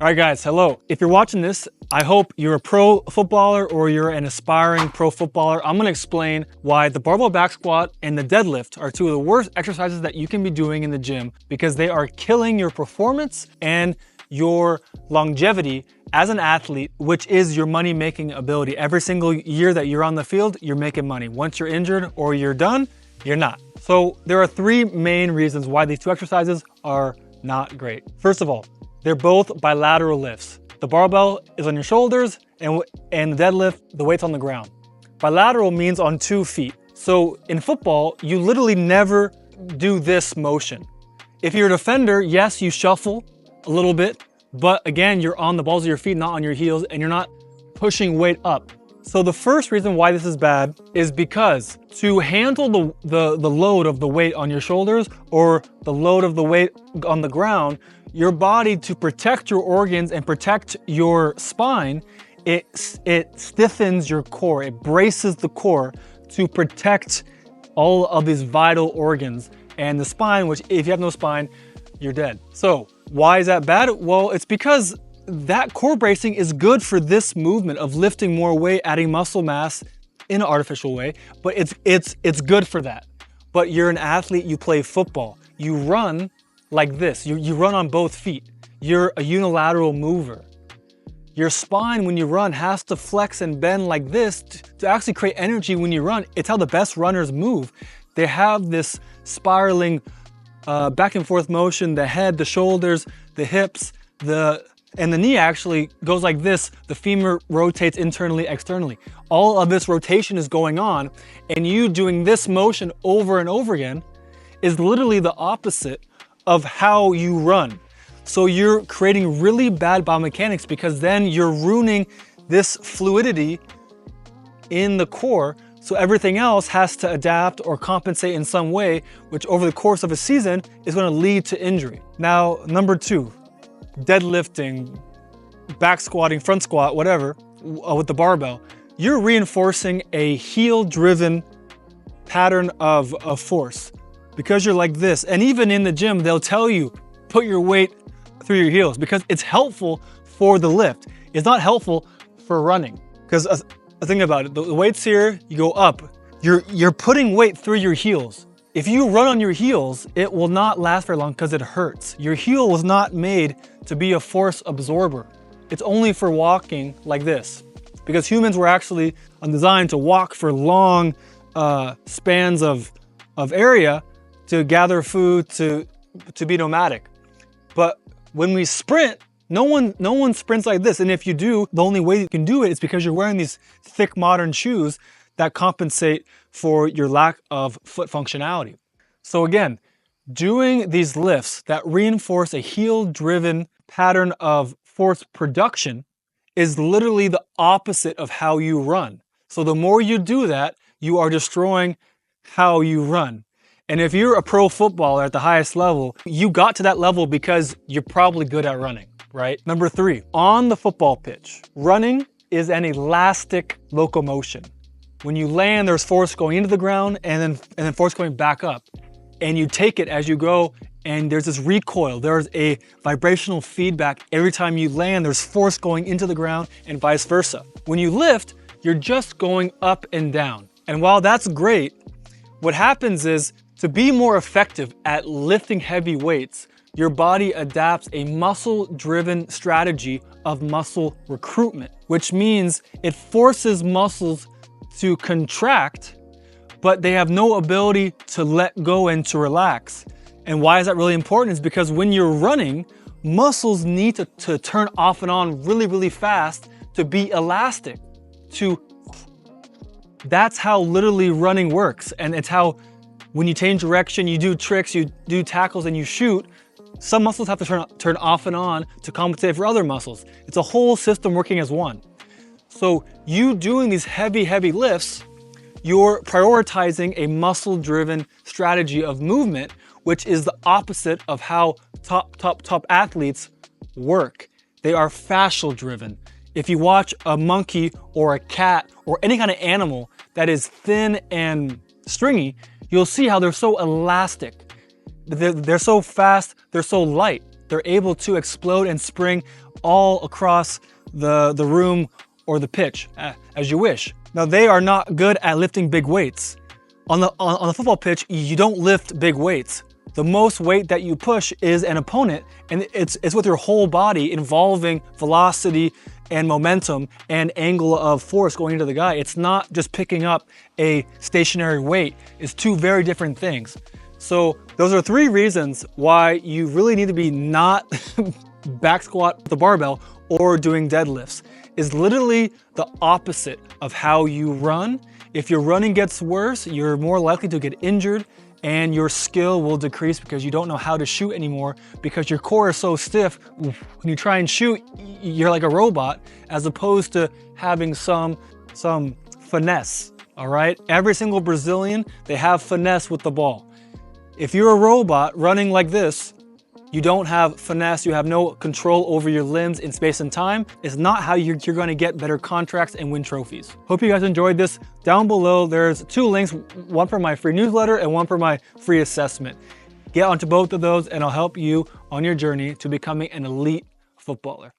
All right, guys, hello. If you're watching this, I hope you're a pro footballer or you're an aspiring pro footballer. I'm gonna explain why the barbell back squat and the deadlift are two of the worst exercises that you can be doing in the gym because they are killing your performance and your longevity as an athlete, which is your money-making ability. Every single year that you're on the field, you're making money. Once you're injured or you're done, you're not. So there are three main reasons why these two exercises are not great. First of all, they're both bilateral lifts. The barbell is on your shoulders and the deadlift, the weight's on the ground. Bilateral means on 2 feet. So in football, you literally never do this motion. If you're a defender, yes, you shuffle a little bit, but again, you're on the balls of your feet, not on your heels, and you're not pushing weight up. So the first reason why this is bad is because to handle the load of the weight on your shoulders or the load of the weight on the ground, your body, to protect your organs and protect your spine, it stiffens your core. It braces the core to protect all of these vital organs. And the spine, which if you have no spine, you're dead. So why is that bad? Well, it's because that core bracing is good for this movement of lifting more weight, adding muscle mass in an artificial way, but it's good for that. But you're an athlete, you play football, you run like this, you run on both feet. You're a unilateral mover. Your spine, when you run, has to flex and bend like this to actually create energy when you run. It's how the best runners move. They have this spiraling back and forth motion, the head, the shoulders, the hips, and the knee actually goes like this. The femur rotates internally, externally. All of this rotation is going on, and you doing this motion over and over again is literally the opposite of how you run. So you're creating really bad biomechanics because then you're ruining this fluidity in the core. So everything else has to adapt or compensate in some way, which over the course of a season is going to lead to injury. Now, number 2, deadlifting, back squatting, front squat, whatever, with the barbell, you're reinforcing a heel-driven pattern of force because you're like this. And even in the gym, they'll tell you, put your weight through your heels because it's helpful for the lift. It's not helpful for running because think about it, the weight's here, you go up, you're putting weight through your heels. If you run on your heels, it will not last very long because it hurts. Your heel was not made to be a force absorber. It's only for walking like this because humans were actually designed to walk for long spans of area to gather food, to be nomadic. But when we sprint, no one sprints like this. And if you do, the only way you can do it is because you're wearing these thick modern shoes that compensate for your lack of foot functionality. So again, doing these lifts that reinforce a heel-driven pattern of force production is literally the opposite of how you run. So the more you do that, you are destroying how you run. And if you're a pro footballer at the highest level, you got to that level because you're probably good at running, right? Number 3, on the football pitch, running is an elastic locomotion. When you land, there's force going into the ground and then force going back up. And you take it as you go, and there's this recoil. There's a vibrational feedback. Every time you land, there's force going into the ground and vice versa. When you lift, you're just going up and down. And while that's great, what happens is to be more effective at lifting heavy weights, your body adapts a muscle-driven strategy of muscle recruitment, which means it forces muscles to contract, but they have no ability to let go and to relax. And why is that really important? Is because when you're running, muscles need to turn off and on really, really fast to be elastic. That's how literally running works. And it's how when you change direction, you do tricks, you do tackles, and you shoot, some muscles have to turn off and on to compensate for other muscles. It's a whole system working as one. So you doing these heavy, heavy lifts, you're prioritizing a muscle-driven strategy of movement, which is the opposite of how top athletes work. They are fascial-driven. If you watch a monkey or a cat or any kind of animal that is thin and stringy, you'll see how they're so elastic. They're so fast, they're so light. they're able to explode and spring all across the room or the pitch as you wish. Now, they are not good at lifting big weights. On the football pitch, you don't lift big weights. The most weight that you push is an opponent, and it's with your whole body, involving velocity and momentum and angle of force going into the guy. It's not just picking up a stationary weight. It's two very different things. So those are 3 reasons why you really need to be not back squat with the barbell or doing deadlifts. Is literally the opposite of how you run. If your running gets worse, you're more likely to get injured, and your skill will decrease because you don't know how to shoot anymore, because your core is so stiff. When you try and shoot, you're like a robot, as opposed to having some finesse, all right? Every single Brazilian, they have finesse with the ball. If you're a robot running like this, you don't have finesse, you have no control over your limbs in space and time. It's not how you're gonna get better contracts and win trophies. Hope you guys enjoyed this. Down below, there's 2 links, one for my free newsletter and one for my free assessment. Get onto both of those and I'll help you on your journey to becoming an elite footballer.